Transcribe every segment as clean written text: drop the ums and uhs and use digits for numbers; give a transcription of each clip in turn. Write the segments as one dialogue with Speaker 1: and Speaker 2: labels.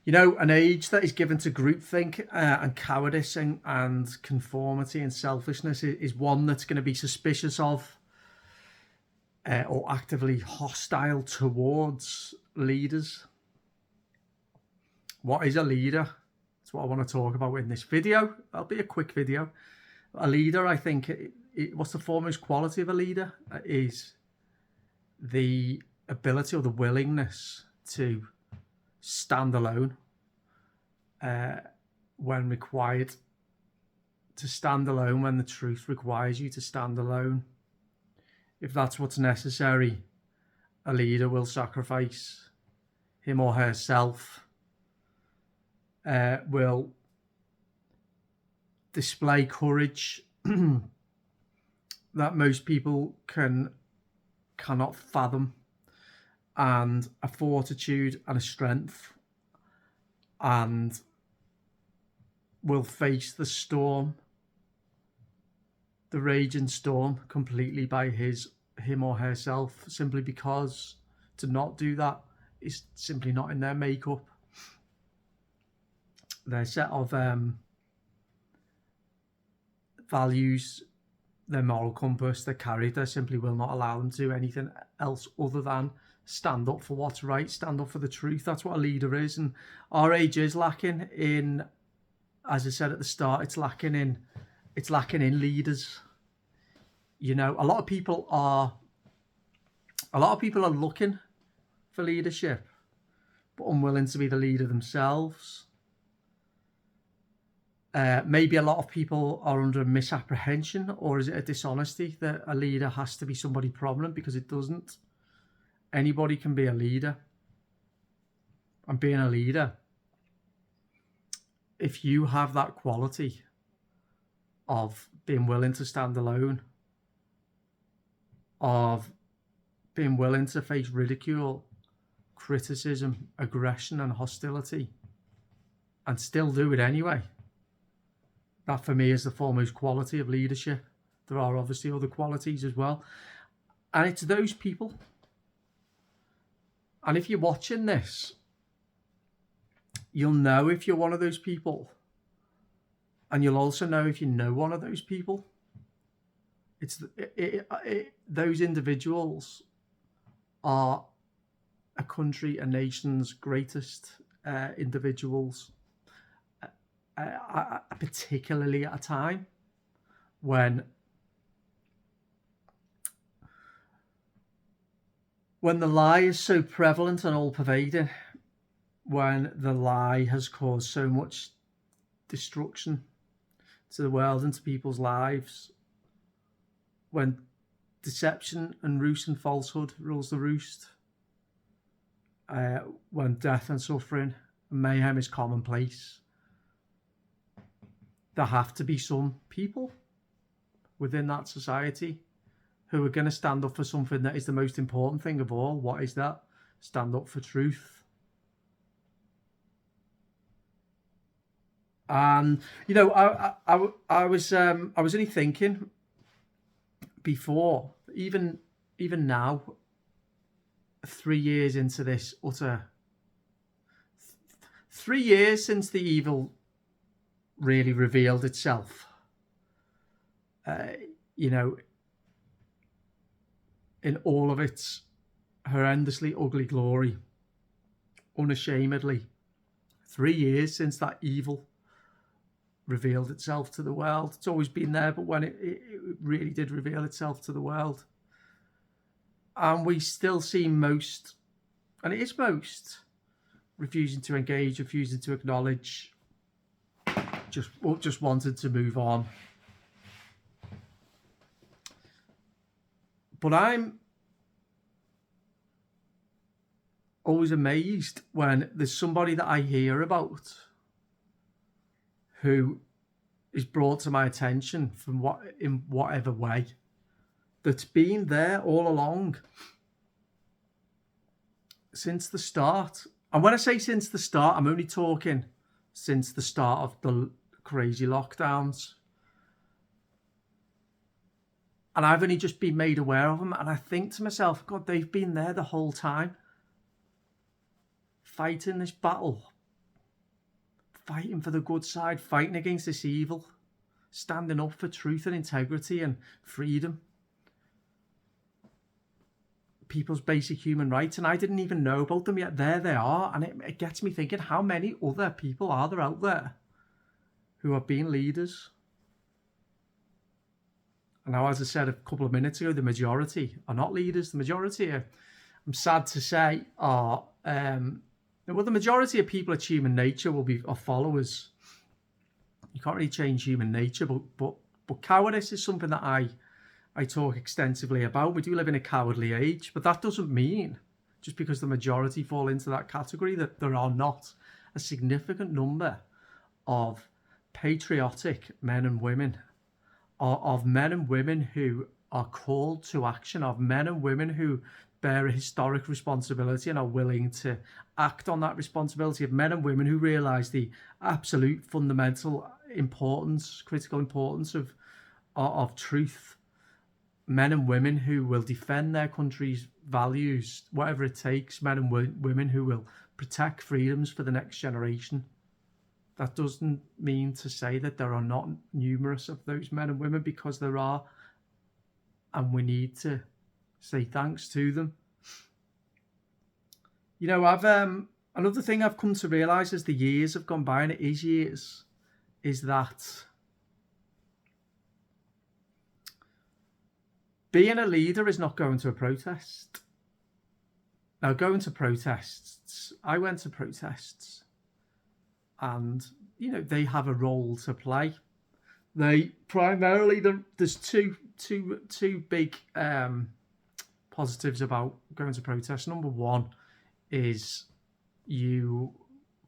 Speaker 1: You know, an age that is given to groupthink and cowardice and conformity and selfishness is one that's going to be suspicious of or actively hostile towards leaders. What is a leader? That's what I want to talk about in this video. That'll be a quick video. A leader, I think, what's the foremost quality of a leader? Is the ability or the willingness to stand alone when required, to stand alone when the truth requires you to stand alone. If that's what's necessary, a leader will sacrifice him or herself, will display courage that most people cannot fathom, and a fortitude and a strength, and will face the storm, the raging storm, completely by him or herself, simply because to not do that is simply not in their makeup. Their set of values, their moral compass, their character simply will not allow them to do anything else other than stand up for what's right, stand up for the truth. That's what a leader is. And our age is lacking in, as I said at the start, it's lacking in leaders. You know, a lot of people are looking for leadership, but unwilling to be the leader themselves. Maybe a lot of people are under a misapprehension, or is it a dishonesty that a leader has to be somebody prominent, because it doesn't. Anybody can be a leader. And being a leader, if you have that quality of being willing to stand alone, of being willing to face ridicule, criticism, aggression and hostility, and still do it anyway, that for me is the foremost quality of leadership. There are obviously other qualities as well. And it's those people. And if you're watching this, you'll know if you're one of those people. And you'll also know if you know one of those people. Those individuals are a country, a nation's greatest individuals, particularly at a time when the lie is so prevalent and all-pervading, when the lie has caused so much destruction to the world and to people's lives, when deception and ruse and falsehood rules the roost, when death and suffering and mayhem is commonplace, there have to be some people within that society who are going to stand up for something that is the most important thing of all. What is that? Stand up for truth. And you know, I was only thinking before, even now, 3 years into this 3 years since the evil really revealed itself, you know, in all of its horrendously ugly glory, unashamedly. 3 years since that evil revealed itself to the world. It's always been there, but when it really did reveal itself to the world, and we still see most, and it is most, refusing to engage, refusing to acknowledge, just wanted to move on. But I'm always amazed when there's somebody that I hear about who is brought to my attention in whatever way, that's been there all along since the start. And when I say since the start, I'm only talking since the start of the crazy lockdowns. And I've only just been made aware of them. And I think to myself, God, they've been there the whole time, fighting this battle fighting for the good side, fighting against this evil, standing up for truth and integrity and freedom, people's basic human rights, and I didn't even know about them yet. There they are, and it gets me thinking, how many other people are there out there who have been leaders? And now, as I said a couple of minutes ago, the majority are not leaders. The majority are, I'm sad to say, are well, the majority of people, it's human nature, are followers. You can't really change human nature, but cowardice is something that I talk extensively about. We do live in a cowardly age, but that doesn't mean, just because the majority fall into that category, that there are not a significant number of patriotic men and women, of men and women who are called to action, of men and women who bear a historic responsibility and are willing to act on that responsibility, of men and women who realise the absolute fundamental importance, critical importance of truth, men and women who will defend their country's values, whatever it takes, men and women who will protect freedoms for the next generation. That doesn't mean to say that there are not numerous of those men and women, because there are, and we need to say thanks to them. You know, I've another thing I've come to realise as the years have gone by, and it is years, is that being a leader is not going to a protest. Now, going to protests, I went to protests, and, you know, they have a role to play. They primarily, there's two big positives about going to protests. Number one is you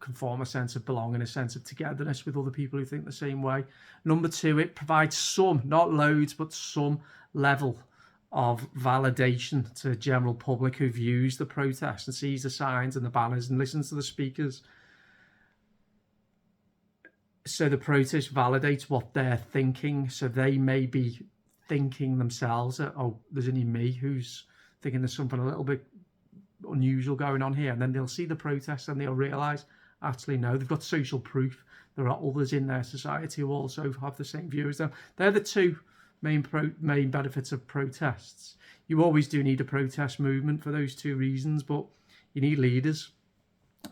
Speaker 1: can form a sense of belonging, a sense of togetherness with other people who think the same way. Number two, it provides some, not loads, but some level of validation to the general public who views the protest and sees the signs and the banners and listens to the speakers. So the protest validates what they're thinking. So they may be thinking themselves that, oh, there's only me who's thinking there's something a little bit unusual going on here. And then they'll see the protest and they'll realise, actually, no, they've got social proof. There are others in their society who also have the same view as them. They're the two main benefits of protests. You always do need a protest movement for those two reasons, but you need leaders.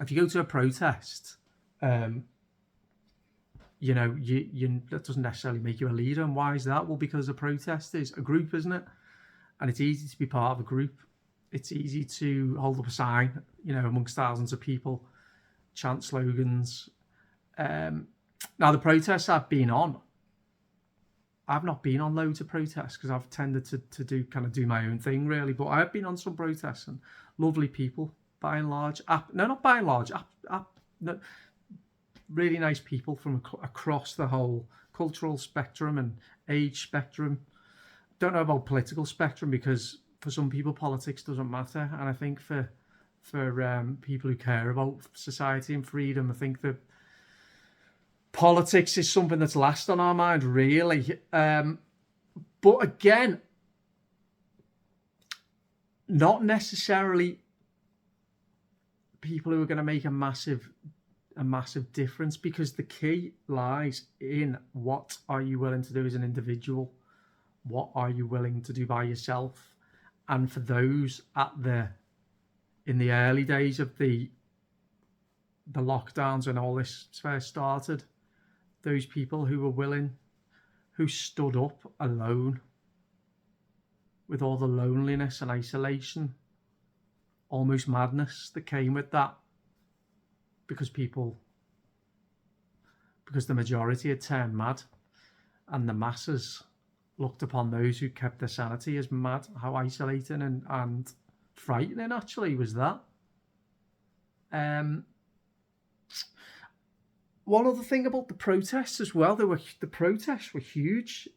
Speaker 1: If you go to a protest, you know, that doesn't necessarily make you a leader. And why is that? Well, because a protest is a group, isn't it? And it's easy to be part of a group. It's easy to hold up a sign, you know, amongst thousands of people, chant slogans. Now, the protests I've been on, I've not been on loads of protests because I've tended to do my own thing, really. But I've been on some protests, and lovely people, by and large. Not by and large. No, really nice people from across the whole cultural spectrum and age spectrum. Don't know about political spectrum, because for some people politics doesn't matter, and I think for people who care about society and freedom, I think that politics is something that's last on our mind, really. But again, not necessarily people who are going to make a massive difference, because the key lies in what are you willing to do as an individual, what are you willing to do by yourself. And for those in the early days of the lockdowns when all this first started, those people who were willing, who stood up alone with all the loneliness and isolation, almost madness that came with that, because the majority had turned mad, and the masses looked upon those who kept their sanity as mad. How isolating and frightening actually was that. One other thing about the protests as well, the protests were huge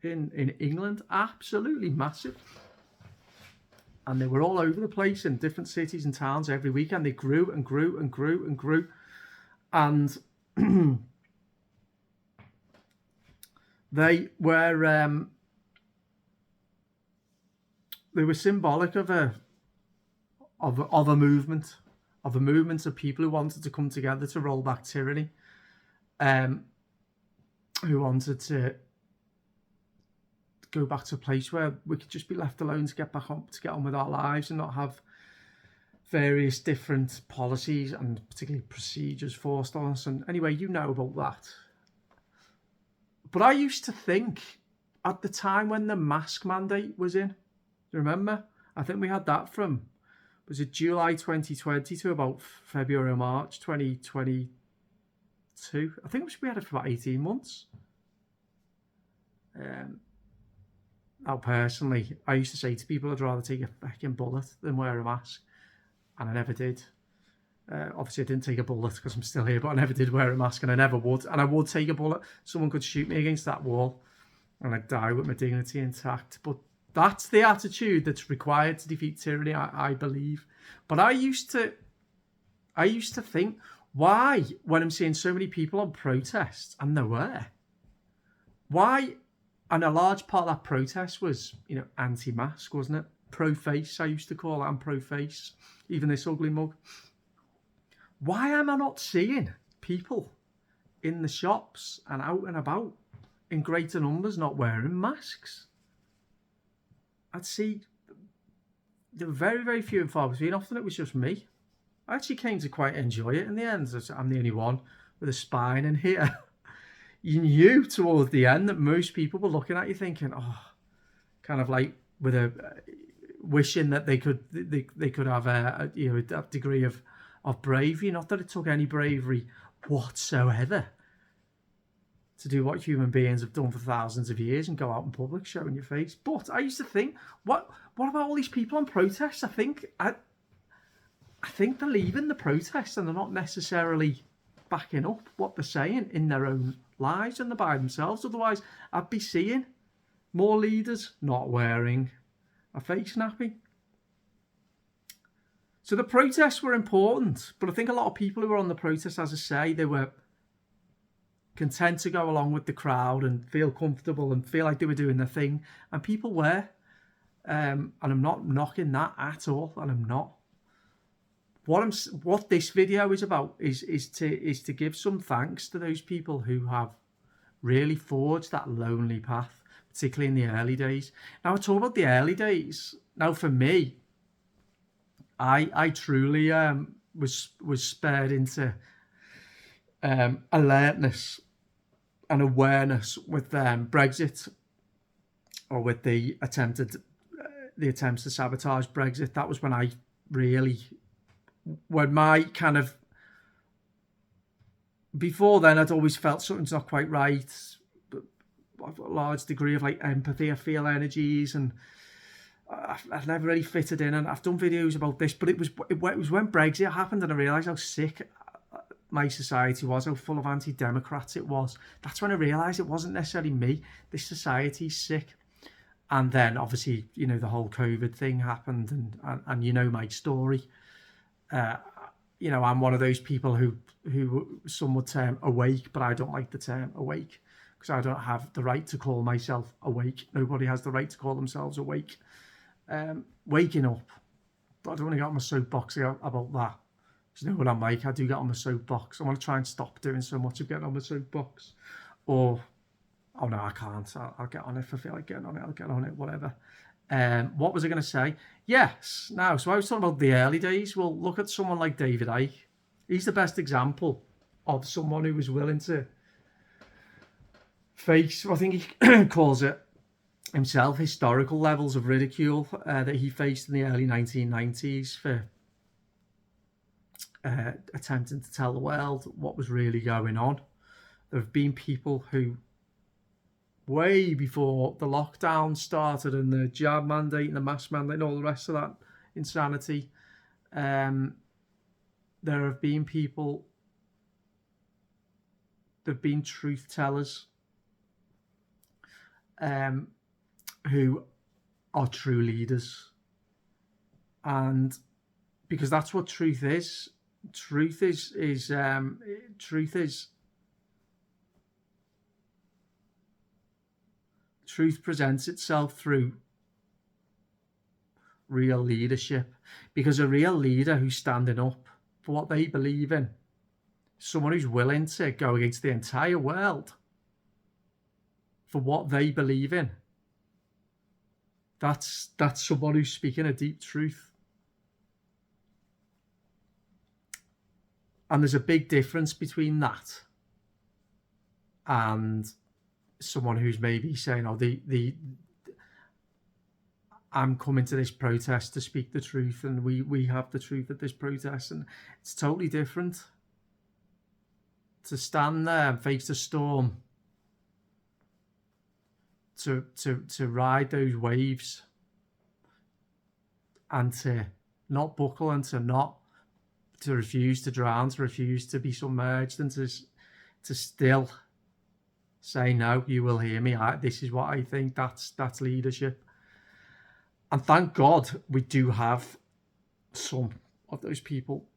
Speaker 1: in England, absolutely massive. And they were all over the place in different cities and towns every weekend. They grew and grew and grew and grew. And they were symbolic of a movement of people who wanted to come together to roll back tyranny. who wanted to go back to a place where we could just be left alone to get on with our lives and not have various different policies and particularly procedures forced on us. And anyway, you know about that. But I used to think at the time when the mask mandate was in, you remember? I think we had that from, was it July 2020 to about February or March 2022? I think we had it for about 18 months. Now, personally, I used to say to people I'd rather take a fucking bullet than wear a mask. And I never did. Obviously, I didn't take a bullet because I'm still here, but I never did wear a mask, and I never would. And I would take a bullet. Someone could shoot me against that wall, and I'd die with my dignity intact. But that's the attitude that's required to defeat tyranny, I believe. But I used to think, why, when I'm seeing so many people on protests, and there were, why? And a large part of that protest was, anti-mask, wasn't it? Pro-face, I used to call it. I'm pro-face. Even this ugly mug. Why am I not seeing people in the shops and out and about in greater numbers not wearing masks? I'd see there were very, very few and far between. Often it was just me. I actually came to quite enjoy it in the end. I'm the only one with a spine in here. You knew towards the end that most people were looking at you thinking, kind of like with a wishing that they could have a degree of bravery. Not that it took any bravery whatsoever to do what human beings have done for thousands of years and go out in public showing your face. But I used to think, what about all these people on protests? I think they're leaving the protest and they're not necessarily backing up what they're saying in their own lives and they're by themselves. Otherwise, I'd be seeing more leaders not wearing a face nappy. So the protests were important, but I think a lot of people who were on the protest, as I say, they were content to go along with the crowd and feel comfortable and feel like they were doing their thing, and people were. And I'm not knocking that at all, and I'm not. What this video is about is to give some thanks to those people who have really forged that lonely path, particularly in the early days. Now, I talk about the early days. Now, for me, I truly was spurred into alertness and awareness with Brexit, or with the attempts to sabotage Brexit. That was when I really, when my kind of, before then I'd always felt something's not quite right. I've got a large degree of like empathy. I feel energies, and I've never really fitted in. And I've done videos about this, but it was when Brexit happened, and I realised how sick my society was, how full of anti-democrats it was. That's when I realised it wasn't necessarily me. This society's sick. And then obviously, the whole COVID thing happened, and you know my story. I'm one of those people who some would term awake, but I don't like the term awake, because I don't have the right to call myself awake. Nobody has the right to call themselves awake. Waking up. But I don't want to get on my soapbox about that. You know what I'm like? I do get on my soapbox. I want to try and stop doing so much of getting on my soapbox. Or, oh no, I can't. I'll get on it if I feel like getting on it. I'll get on it, whatever. What was I going to say? Yes. Now, so I was talking about the early days. Well, look at someone like David Icke. He's the best example of someone who was willing to face, I think he calls it himself, historical levels of ridicule that he faced in the early 1990s for attempting to tell the world what was really going on. There have been people who, way before the lockdown started and the jab mandate and the mask mandate and all the rest of that insanity, there have been people, there have been truth tellers who are true leaders. And because that's what truth is. Truth presents itself through real leadership, because a real leader who's standing up for what they believe in, someone who's willing to go against the entire world for what they believe in, that's someone who's speaking a deep truth. And there's a big difference between that and someone who's maybe saying, oh, I'm coming to this protest to speak the truth, and we have the truth at this protest. And it's totally different to stand there and face the storm, to ride those waves, and to not buckle, and to refuse to drown, to refuse to be submerged, and to still say, no, you will hear me. This is what I think. That's leadership. And thank God we do have some of those people.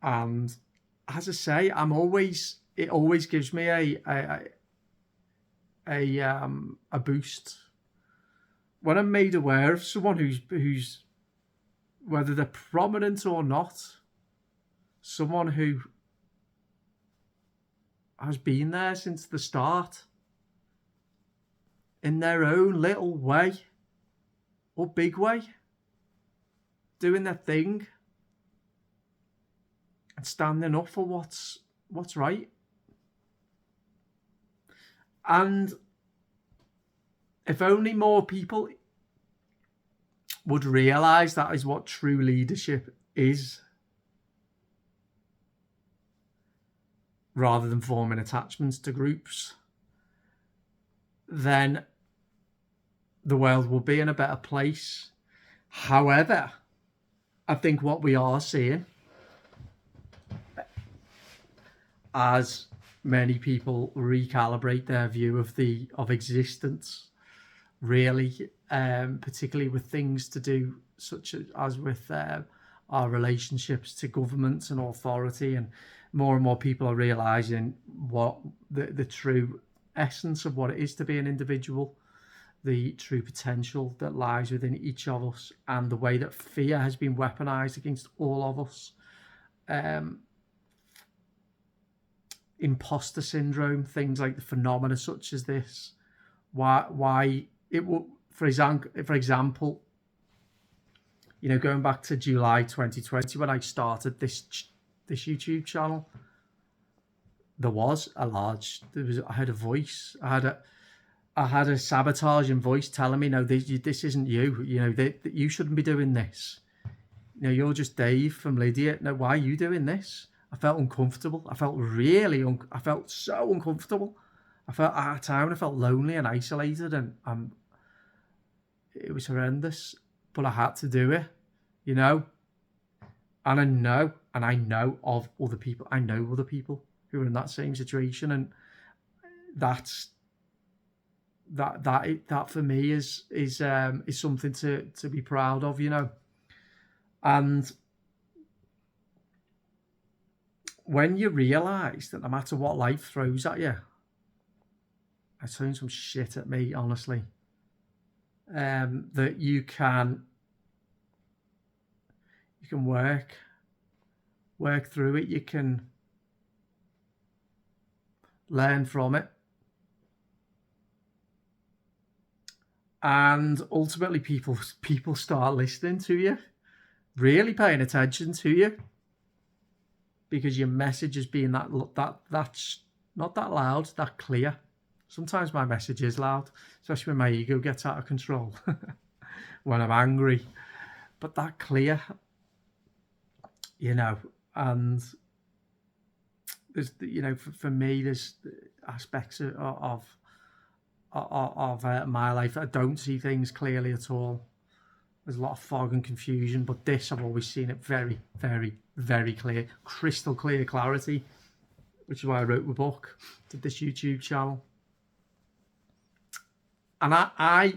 Speaker 1: And as I say, it always gives me a boost when I'm made aware of someone who's whether they're prominent or not, someone who has been there since the start in their own little way or big way, doing their thing and standing up for what's right. And if only more people would realise that is what true leadership is, rather than forming attachments to groups, then the world will be in a better place. However, I think what we are seeing, as many people recalibrate their view of existence, really, particularly with things to do such as with our relationships to governments and authority, and more people are realising what the true essence of what it is to be an individual, the true potential that lies within each of us, and the way that fear has been weaponised against all of us. Imposter syndrome, things like the phenomena such as this, why it will, for example, you know, going back to July 2020 when I started this YouTube channel, I had a voice, I had a sabotaging voice telling me, no, this isn't you. You know, that you shouldn't be doing this. You know, you're just Dave from Lydia. No, why are you doing this? I felt uncomfortable. I felt I felt so uncomfortable. At a time I felt lonely and isolated, and it was horrendous. But I had to do it, you know. And I know of other people. I know other people who are in that same situation, and that for me is something to be proud of, you know. And when you realise that no matter what life throws at you, I turned some shit at me, honestly, that you can work through it, you can learn from it, and ultimately people start listening to you, really paying attention to you, because your message is being that's not that loud, that clear. Sometimes my message is loud, especially when my ego gets out of control, when I'm angry, but that clear, you know. And there's, you know, for me, there's aspects of my life I don't see things clearly at all. There's a lot of fog and confusion, but this, I've always seen it very, very, very clear, crystal clear clarity, which is why I wrote the book, did this YouTube channel. And I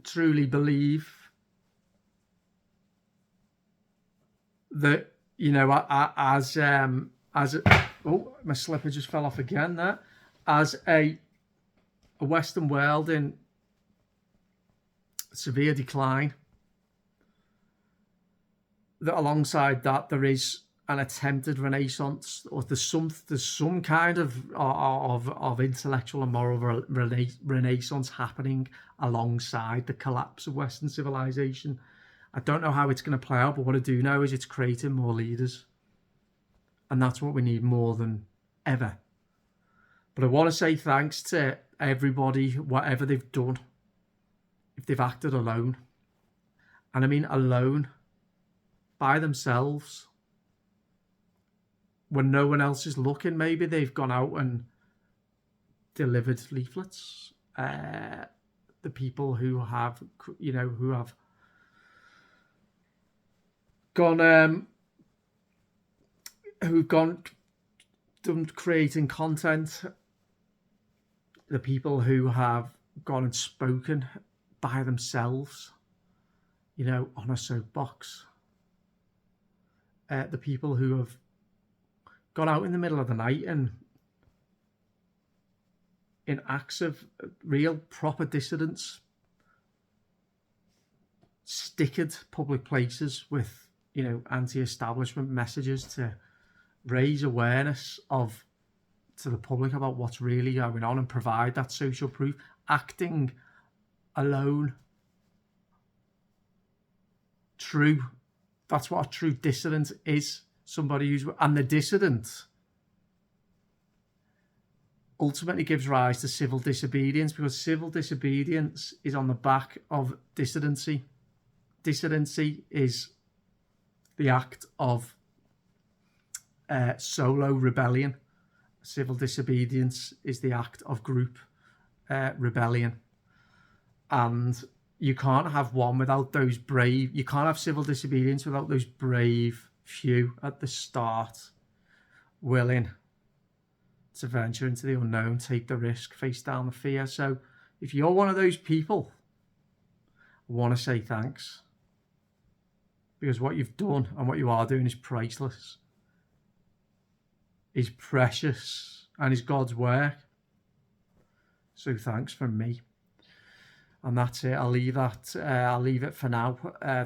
Speaker 1: truly believe that, you know, oh, my slipper just fell off again there, as a Western world in severe decline, that alongside that there is an attempted renaissance, or there's some kind of intellectual and moral renaissance happening alongside the collapse of Western civilization. I don't know how it's going to play out, but what I do know is it's creating more leaders, and that's what we need more than ever. But I want to say thanks to everybody, whatever they've done, if they've acted alone, and I mean alone, by themselves, when no one else is looking. Maybe they've gone out and delivered leaflets. The people who have, who have gone, done creating content. The people who have gone and spoken by themselves, on a soapbox. The people who have gone out in the middle of the night and in acts of real proper dissidence, stickered public places with, anti-establishment messages to raise awareness to the public about what's really going on and provide that social proof, acting alone. True. That's what a true dissident is. Somebody who's, and the dissident ultimately gives rise to civil disobedience, because civil disobedience is on the back of dissidency. Dissidency is the act of solo rebellion. Civil disobedience is the act of group rebellion. And you can't have one without those brave, you can't have civil disobedience without those brave few at the start, willing to venture into the unknown, take the risk, face down the fear. So if you're one of those people, I want to say thanks, because what you've done and what you are doing is priceless, is precious, and is God's work. So thanks from me. And that's it. I'll leave that. I'll leave it for now.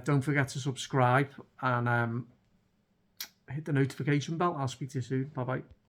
Speaker 1: Don't forget to subscribe and hit the notification bell. I'll speak to you soon. Bye bye.